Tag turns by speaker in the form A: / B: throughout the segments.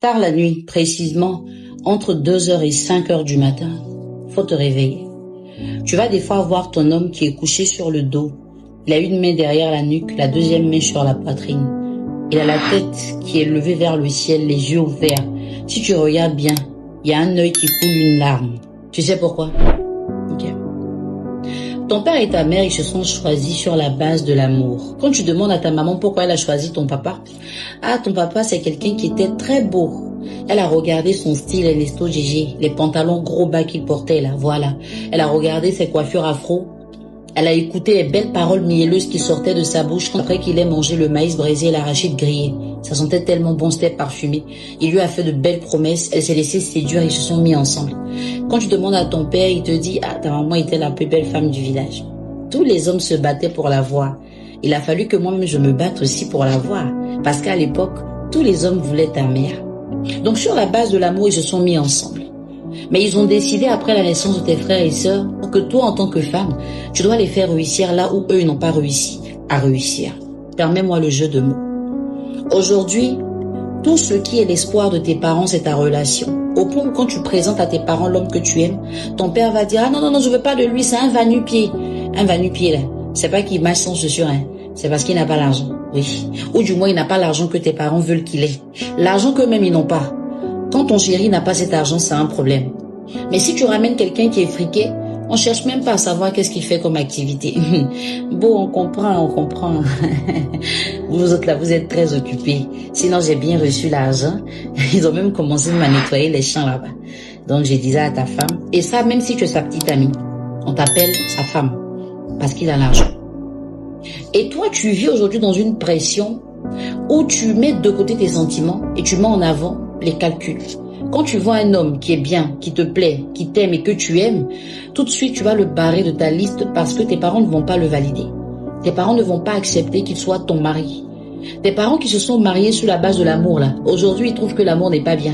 A: Tard la nuit, précisément, entre 2 heures et 5 heures du matin, faut te réveiller. Tu vas des fois voir ton homme qui est couché sur le dos. Il a une main derrière la nuque, la deuxième main sur la poitrine. Il a la tête qui est levée vers le ciel, les yeux ouverts. Si tu regardes bien, il y a un œil qui coule une larme. Tu sais pourquoi? Ok. Ton père et ta mère, ils se sont choisis sur la base de l'amour. Quand tu demandes à ta maman pourquoi elle a choisi ton papa, ton papa, c'est quelqu'un qui était très beau. Elle a regardé son style, Ernesto Gégé, les pantalons gros bas qu'il portait là, voilà. Elle a regardé ses coiffures afro. Elle a écouté les belles paroles mielleuses qui sortaient de sa bouche après qu'il ait mangé le maïs braisé et l'arachide grillé. Ça sentait tellement bon, c'était parfumé. Il lui a fait de belles promesses, elle s'est laissée séduire et ils se sont mis ensemble. Quand tu demandes à ton père, il te dit « ta maman était la plus belle femme du village ». Tous les hommes se battaient pour la voir. Il a fallu que moi-même je me batte aussi pour la voir. Parce qu'à l'époque, tous les hommes voulaient ta mère. Donc sur la base de l'amour, ils se sont mis ensemble. Mais ils ont décidé après la naissance de tes frères et sœurs que toi, en tant que femme, tu dois les faire réussir là où eux n'ont pas réussi à réussir. Permets-moi le jeu de mots. Aujourd'hui, tout ce qui est l'espoir de tes parents, c'est ta relation. Au point où quand tu présentes à tes parents l'homme que tu aimes, ton père va dire « Ah non, non, non, je veux pas de lui, c'est un va-nu-pied. » Un va-nu-pied là, c'est pas qu'il marche sans chaussures, hein. C'est parce qu'il n'a pas l'argent, oui. Ou du moins, il n'a pas l'argent que tes parents veulent qu'il ait. L'argent qu'eux-mêmes, ils n'ont pas. Quand ton chéri n'a pas cet argent, c'est un problème. Mais si tu ramènes quelqu'un qui est friqué, on cherche même pas à savoir qu'est-ce qu'il fait comme activité. Bon, on comprend. Vous autres là, vous êtes très occupés. Sinon, j'ai bien reçu l'argent. Ils ont même commencé à nettoyer les champs là-bas. Donc, je disais à ta femme, et ça, même si tu es sa petite amie, on t'appelle sa femme, parce qu'il a l'argent. Et toi, tu vis aujourd'hui dans une pression où tu mets de côté tes sentiments et tu mets en avant les calculs. Quand tu vois un homme qui est bien, qui te plaît, qui t'aime et que tu aimes, tout de suite tu vas le barrer de ta liste parce que tes parents ne vont pas le valider. Tes parents ne vont pas accepter qu'il soit ton mari. Tes parents qui se sont mariés sur la base de l'amour là, aujourd'hui ils trouvent que l'amour n'est pas bien.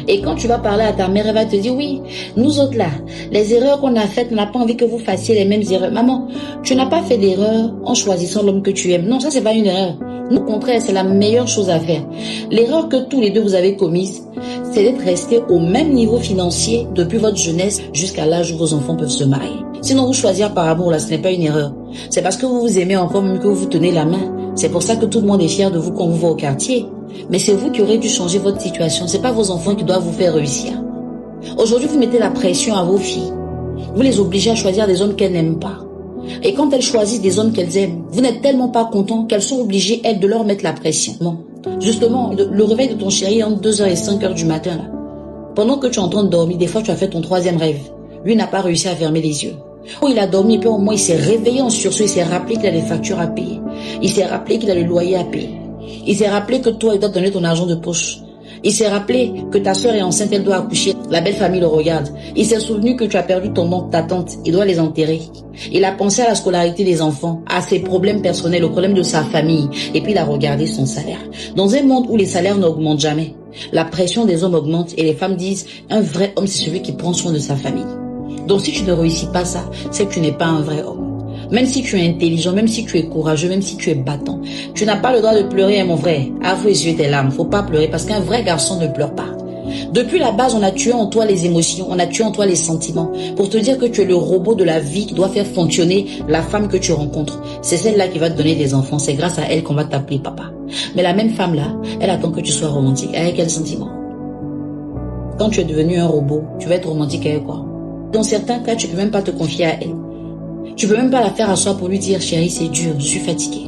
A: Et quand tu vas parler à ta mère, elle va te dire oui, nous autres là, les erreurs qu'on a faites, on n'a pas envie que vous fassiez les mêmes erreurs. Maman, tu n'as pas fait d'erreur en choisissant l'homme que tu aimes. Non, ça c'est pas une erreur. Au contraire, c'est la meilleure chose à faire. L'erreur que tous les deux vous avez commise, c'est d'être resté au même niveau financier depuis votre jeunesse jusqu'à l'âge où vos enfants peuvent se marier. Sinon, vous choisir par amour là, ce n'est pas une erreur. C'est parce que vous vous aimez encore même que vous vous tenez la main. C'est pour ça que tout le monde est fier de vous quand vous va au quartier. Mais c'est vous qui aurez dû changer votre situation. C'est pas vos enfants qui doivent vous faire réussir. Aujourd'hui, vous mettez la pression à vos filles. Vous les obligez à choisir des hommes qu'elles n'aiment pas. Et quand elles choisissent des hommes qu'elles aiment, vous n'êtes tellement pas content qu'elles sont obligées, elles, de leur mettre la pression. Bon. Justement, le réveil de ton chéri entre 2 heures et 5 heures du matin, là. Pendant que tu es en train de dormir, des fois tu as fait ton troisième rêve. Lui n'a pas réussi à fermer les yeux. Oh, il a dormi et puis au moins il s'est réveillé en sursaut, il s'est rappelé qu'il a des factures à payer. Il s'est rappelé qu'il a le loyer à payer. Il s'est rappelé que toi, il doit te donner ton argent de poche. Il s'est rappelé que ta soeur est enceinte, elle doit accoucher. La belle famille le regarde. Il s'est souvenu que tu as perdu ton oncle, ta tante. Il doit les enterrer. Il a pensé à la scolarité des enfants, à ses problèmes personnels, aux problèmes de sa famille. Et puis il a regardé son salaire. Dans un monde où les salaires n'augmentent jamais, la pression des hommes augmente et les femmes disent un vrai homme, c'est celui qui prend soin de sa famille. Donc si tu ne réussis pas ça, c'est que tu n'es pas un vrai homme. Même si tu es intelligent, même si tu es courageux, même si tu es battant, tu n'as pas le droit de pleurer, hein, mon frère. Avoue essuyer tes larmes. Faut pas pleurer parce qu'un vrai garçon ne pleure pas. Depuis la base, on a tué en toi les émotions, on a tué en toi les sentiments pour te dire que tu es le robot de la vie qui doit faire fonctionner la femme que tu rencontres. C'est celle-là qui va te donner des enfants. C'est grâce à elle qu'on va t'appeler papa. Mais la même femme-là, elle attend que tu sois romantique. Avec quel sentiment? Quand tu es devenu un robot, tu vas être romantique avec quoi? Dans certains cas, tu peux même pas te confier à elle. Tu peux même pas la faire asseoir pour lui dire chérie, c'est dur, je suis fatiguée.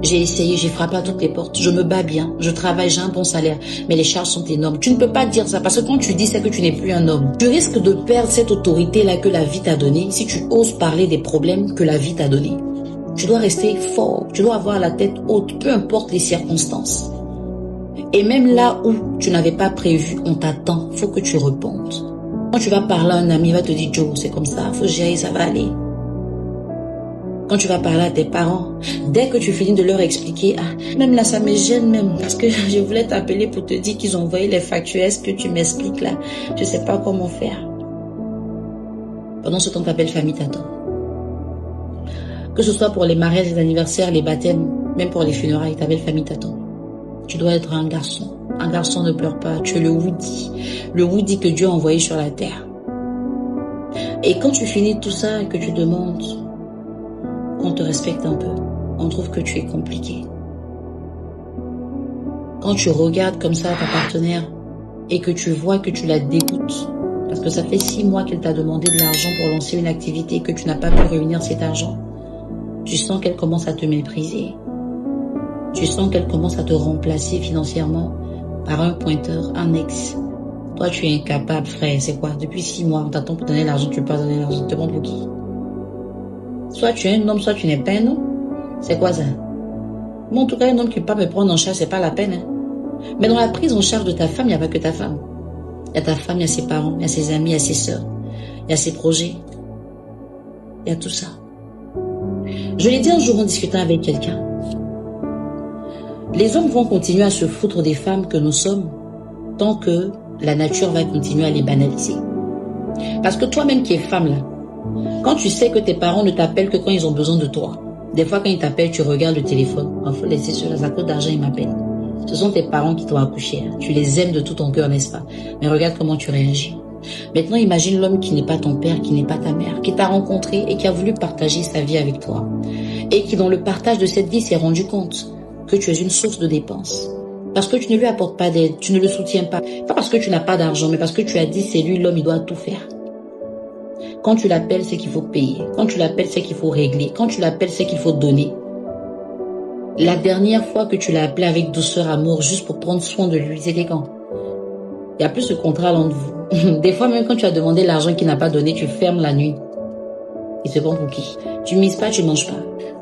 A: J'ai essayé, j'ai frappé à toutes les portes, je me bats bien, je travaille, j'ai un bon salaire, mais les charges sont énormes. Tu ne peux pas dire ça parce que quand tu dis c'est que tu n'es plus un homme. Tu risques de perdre cette autorité-là que la vie t'a donnée si tu oses parler des problèmes que la vie t'a donnés. Tu dois rester fort, tu dois avoir la tête haute, peu importe les circonstances. Et même là où tu n'avais pas prévu, on t'attend, faut que tu repontes. Quand tu vas parler à un ami, il va te dire Joe, c'est comme ça, faut gérer, ça va aller. Quand tu vas parler à tes parents, dès que tu finis de leur expliquer, même là ça me gêne même, parce que je voulais t'appeler pour te dire qu'ils ont envoyé les factures, est-ce que tu m'expliques là? Je sais pas comment faire. Pendant ce temps, ta belle famille t'attend. Que ce soit pour les mariages, les anniversaires, les baptêmes, même pour les funérailles, ta belle famille t'attend. Tu dois être un garçon. Un garçon ne pleure pas, tu es le Woody que Dieu a envoyé sur la terre. Et quand tu finis tout ça et que tu demandes qu'on te respecte un peu, on trouve que tu es compliqué. Quand tu regardes comme ça ta partenaire et que tu vois que tu la dégoûtes, parce que ça fait 6 mois qu'elle t'a demandé de l'argent pour lancer une activité et que tu n'as pas pu réunir cet argent, tu sens qu'elle commence à te mépriser. Tu sens qu'elle commence à te remplacer financièrement par un pointeur, un ex. Toi, tu es incapable, frère. C'est quoi? Depuis 6 mois, on t'attend pour donner l'argent, tu peux pas donner l'argent. Tu te prends pour qui? Soit tu es un homme, soit tu n'es pas un homme. C'est quoi ça? Bon, en tout cas, un homme qui ne peut pas me prendre en charge, c'est pas la peine. Mais dans la prise en charge de ta femme, il n'y a pas que ta femme. Il y a ta femme, il y a ses parents, il y a ses amis, il y a ses sœurs, il y a ses projets. Il y a tout ça. Je l'ai dit un jour en discutant avec quelqu'un. Les hommes vont continuer à se foutre des femmes que nous sommes tant que la nature va continuer à les banaliser. Parce que toi-même qui es femme là, quand tu sais que tes parents ne t'appellent que quand ils ont besoin de toi, des fois quand ils t'appellent, tu regardes le téléphone. Il faut laisser cela, à cause d'argent, ils m'appellent. Ce sont tes parents qui t'ont accouché. Tu les aimes de tout ton cœur, n'est-ce pas? Mais regarde comment tu réagis. Maintenant, imagine l'homme qui n'est pas ton père, qui n'est pas ta mère, qui t'a rencontré et qui a voulu partager sa vie avec toi. Et qui, dans le partage de cette vie, s'est rendu compte que tu es une source de dépenses. Parce que tu ne lui apportes pas d'aide, tu ne le soutiens pas. Pas parce que tu n'as pas d'argent, mais parce que tu as dit c'est lui l'homme, il doit tout faire. Quand tu l'appelles, c'est qu'il faut payer. Quand tu l'appelles, c'est qu'il faut régler. Quand tu l'appelles, c'est qu'il faut donner. La dernière fois que tu l'as appelé avec douceur, amour, juste pour prendre soin de lui, c'était quand? Il n'y a plus ce contrat entre vous. Des fois, même quand tu as demandé l'argent qu'il n'a pas donné, tu fermes la nuit. Il se prend pour qui? Tu mises pas, tu manges pas.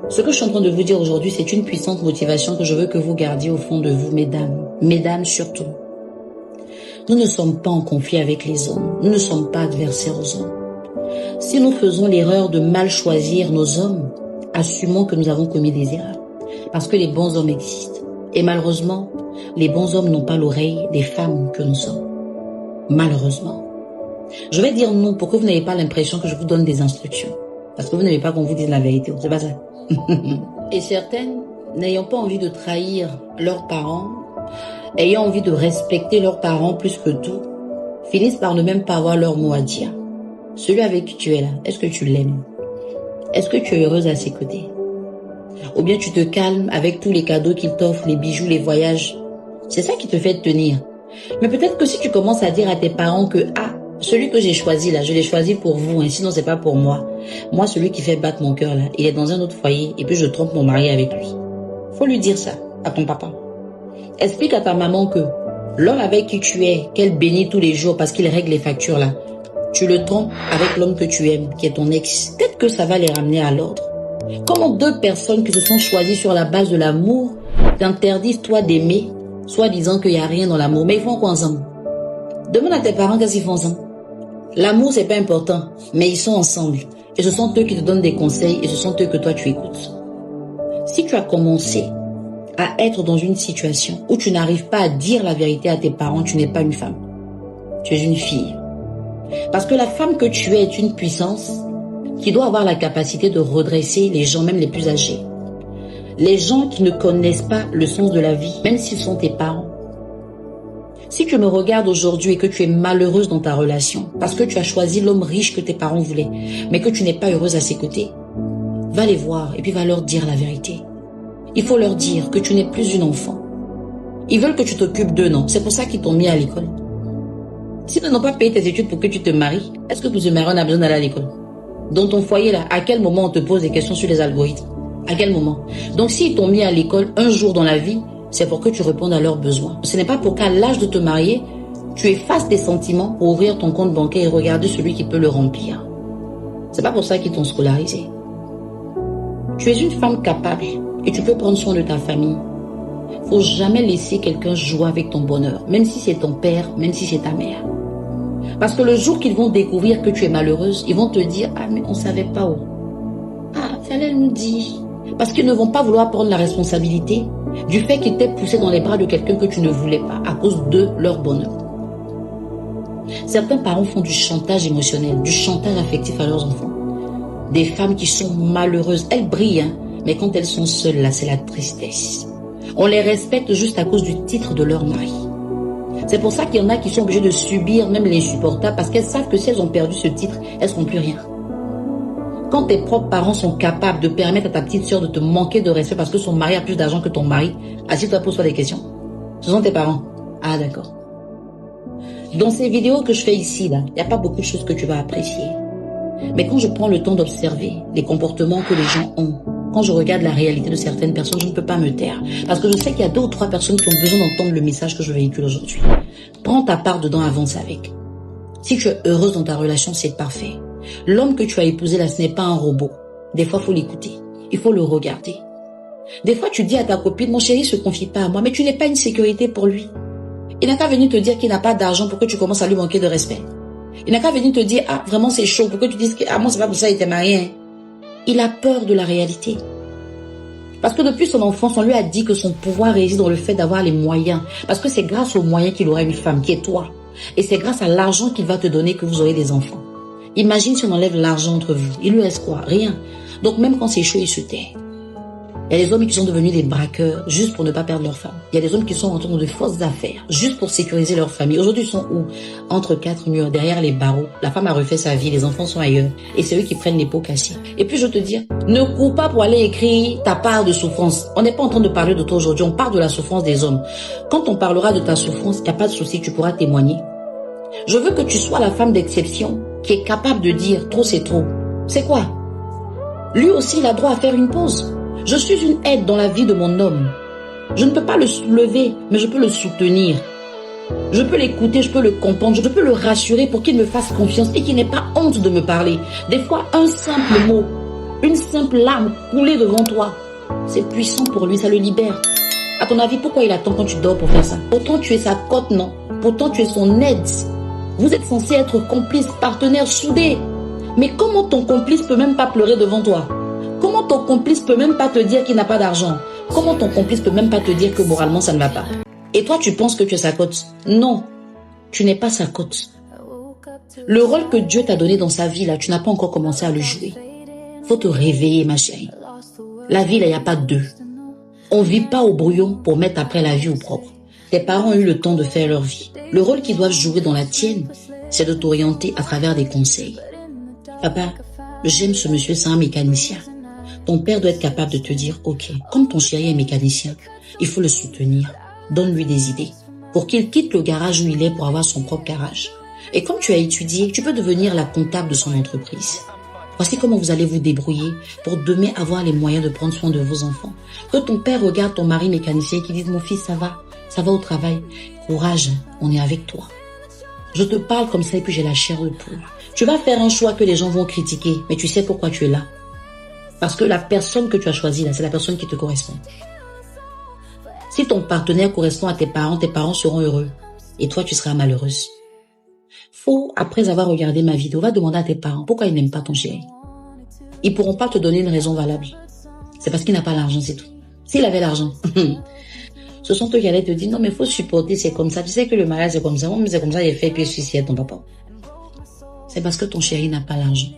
A: Ce que je suis en train de vous dire aujourd'hui, c'est une puissante motivation que je veux que vous gardiez au fond de vous, mesdames. Mesdames surtout. Nous ne sommes pas en conflit avec les hommes. Nous ne sommes pas adversaires aux hommes. Si nous faisons l'erreur de mal choisir nos hommes, assumons que nous avons commis des erreurs. Parce que les bons hommes existent. Et malheureusement, les bons hommes n'ont pas l'oreille des femmes que nous sommes. Malheureusement. Je vais dire non pour que vous n'ayez pas l'impression que je vous donne des instructions. Parce que vous n'aimez pas qu'on vous dise la vérité. C'est pas ça. Et certaines, n'ayant pas envie de trahir leurs parents, ayant envie de respecter leurs parents plus que tout, finissent par ne même pas avoir leur mot à dire. Celui avec qui tu es là, est-ce que tu l'aimes? Est-ce que tu es heureuse à ses côtés? Ou bien tu te calmes avec tous les cadeaux qu'il t'offre, les bijoux, les voyages. C'est ça qui te fait tenir. Mais peut-être que si tu commences à dire à tes parents que celui que j'ai choisi là, je l'ai choisi pour vous, hein, sinon c'est pas pour moi. Moi, celui qui fait battre mon cœur là, il est dans un autre foyer et puis je trompe mon mari avec lui. Faut lui dire ça à ton papa. Explique à ta maman que l'homme avec qui tu es, qu'elle bénit tous les jours parce qu'il règle les factures là, tu le trompes avec l'homme que tu aimes, qui est ton ex. Peut-être que ça va les ramener à l'ordre. Comment deux personnes qui se sont choisies sur la base de l'amour t'interdisent toi d'aimer, soit disant qu'il n'y a rien dans l'amour, mais ils font quoi ensemble? Demande à tes parents qu'est-ce qu'ils font ensemble. L'amour c'est pas important, mais ils sont ensemble. Et ce sont eux qui te donnent des conseils et ce sont eux que toi tu écoutes. Si tu as commencé à être dans une situation où tu n'arrives pas à dire la vérité à tes parents, tu n'es pas une femme. Tu es une fille. Parce que la femme que tu es est une puissance qui doit avoir la capacité de redresser les gens, même les plus âgés. Les gens qui ne connaissent pas le sens de la vie, même s'ils sont tes parents. Si tu me regardes aujourd'hui et que tu es malheureuse dans ta relation, parce que tu as choisi l'homme riche que tes parents voulaient, mais que tu n'es pas heureuse à ses côtés, va les voir et puis va leur dire la vérité. Il faut leur dire que tu n'es plus une enfant. Ils veulent que tu t'occupes d'eux, non? C'est pour ça qu'ils t'ont mis à l'école. S'ils n'ont pas payé tes études pour que tu te maries, est-ce que pour se marier, on a besoin d'aller à l'école? Dans ton foyer, là, à quel moment on te pose des questions sur les algorithmes? À quel moment? Donc, s'ils t'ont mis à l'école un jour dans la vie, c'est pour que tu répondes à leurs besoins. Ce n'est pas pour qu'à l'âge de te marier, tu effaces tes sentiments pour ouvrir ton compte bancaire et regarder celui qui peut le remplir. C'est pas pour ça qu'ils t'ont scolarisé. Tu es une femme capable et tu peux prendre soin de ta famille. Faut jamais laisser quelqu'un jouer avec ton bonheur, même si c'est ton père, même si c'est ta mère. Parce que le jour qu'ils vont découvrir que tu es malheureuse, ils vont te dire « Ah, mais on savait pas où. Ah, fallait nous dire. » Parce qu'ils ne vont pas vouloir prendre la responsabilité du fait qu'ils t'aient poussé dans les bras de quelqu'un que tu ne voulais pas à cause de leur bonheur. Certains parents font du chantage émotionnel, du chantage affectif à leurs enfants. Des femmes qui sont malheureuses, elles brillent, hein, mais quand elles sont seules, là, c'est la tristesse. On les respecte juste à cause du titre de leur mari. C'est pour ça qu'il y en a qui sont obligés de subir même l'insupportable parce qu'elles savent que si elles ont perdu ce titre, elles ne seront plus rien. Quand tes propres parents sont capables de permettre à ta petite sœur de te manquer de respect parce que son mari a plus d'argent que ton mari, assis-toi, pose-toi des questions. Ce sont tes parents. Ah, d'accord. Dans ces vidéos que je fais ici, là, il n'y a pas beaucoup de choses que tu vas apprécier. Mais quand je prends le temps d'observer les comportements que les gens ont, quand je regarde la réalité de certaines personnes, je ne peux pas me taire. Parce que je sais qu'il y a 2 ou 3 personnes qui ont besoin d'entendre le message que je véhicule aujourd'hui. Prends ta part dedans, avance avec. Si tu es heureuse dans ta relation, c'est parfait. L'homme que tu as épousé là, ce n'est pas un robot. Des fois, il faut l'écouter. Il faut le regarder. Des fois, tu dis à ta copine, mon chéri, se confie pas à moi, mais tu n'es pas une sécurité pour lui. Il n'a qu'à venir te dire qu'il n'a pas d'argent pour que tu commences à lui manquer de respect. Il n'a qu'à venir te dire, ah, vraiment, c'est chaud, pour que tu dises que, ah, moi, c'est pas pour ça, il était marié. Hein. Il a peur de la réalité. Parce que depuis son enfance, on lui a dit que son pouvoir réside dans le fait d'avoir les moyens. Parce que c'est grâce aux moyens qu'il aura une femme, qui est toi. Et c'est grâce à l'argent qu'il va te donner que vous aurez des enfants. Imagine si on enlève l'argent entre vous. Il lui reste quoi? Rien. Donc même quand c'est chaud, il se tait. Il y a des hommes qui sont devenus des braqueurs juste pour ne pas perdre leur femme. Il y a des hommes qui sont entrés dans de fausses affaires juste pour sécuriser leur famille. Aujourd'hui, ils sont où? Entre 4 murs, derrière les barreaux. La femme a refait sa vie, les enfants sont ailleurs. Et c'est eux qui prennent les pots cassés. Et puis je te dis, ne cours pas pour aller écrire ta part de souffrance. On n'est pas en train de parler de toi aujourd'hui, on parle de la souffrance des hommes. Quand on parlera de ta souffrance, il n'y a pas de souci, tu pourras témoigner. Je veux que tu sois la femme d'exception qui est capable de dire trop c'est trop. C'est quoi? Lui aussi, il a droit à faire une pause. Je suis une aide dans la vie de mon homme. Je ne peux pas le soulever, mais je peux le soutenir. Je peux l'écouter, je peux le comprendre, je peux le rassurer pour qu'il me fasse confiance et qu'il n'ait pas honte de me parler. Des fois, un simple mot, une simple larme coulée devant toi, c'est puissant pour lui, ça le libère. À ton avis, pourquoi il attend quand tu dors pour faire ça? Pourtant, tu es sa côte, non? Pourtant, tu es son aide. Vous êtes censés être complices, partenaires, soudés. Mais comment ton complice peut même pas pleurer devant toi? Comment ton complice peut même pas te dire qu'il n'a pas d'argent? Comment ton complice peut même pas te dire que moralement ça ne va pas? Et toi, tu penses que tu es sa côte? Non, tu n'es pas sa côte. Le rôle que Dieu t'a donné dans sa vie, là, tu n'as pas encore commencé à le jouer. Faut te réveiller, ma chérie. La vie, là, il n'y a pas de deux. On vit pas au brouillon pour mettre après la vie au propre. Tes parents ont eu le temps de faire leur vie. Le rôle qu'ils doivent jouer dans la tienne, c'est de t'orienter à travers des conseils. Papa, j'aime ce monsieur, c'est un mécanicien. Ton père doit être capable de te dire, ok, comme ton chéri est mécanicien, il faut le soutenir. Donne-lui des idées pour qu'il quitte le garage où il est pour avoir son propre garage. Et comme tu as étudié, tu peux devenir la comptable de son entreprise. Voici comment vous allez vous débrouiller pour demain avoir les moyens de prendre soin de vos enfants. Que ton père regarde ton mari mécanicien et qu'il dise, mon fils, ça va au travail. Courage, on est avec toi. Je te parle comme ça et puis j'ai la chair de poule. Tu vas faire un choix que les gens vont critiquer, mais tu sais pourquoi tu es là. Parce que la personne que tu as choisie là, c'est la personne qui te correspond. Si ton partenaire correspond à tes parents seront heureux. Et toi, tu seras malheureuse. Faut, après avoir regardé ma vidéo, va demander à tes parents pourquoi ils n'aiment pas ton chéri. Ils pourront pas te donner une raison valable. C'est parce qu'il n'a pas l'argent, c'est tout. S'il avait l'argent, ce sont eux qui allaient te dire, non mais faut supporter, c'est comme ça. Tu sais que le mariage c'est comme ça. Moi, mais c'est comme ça, il est fait, puis je suis ton papa. C'est parce que ton chéri n'a pas l'argent.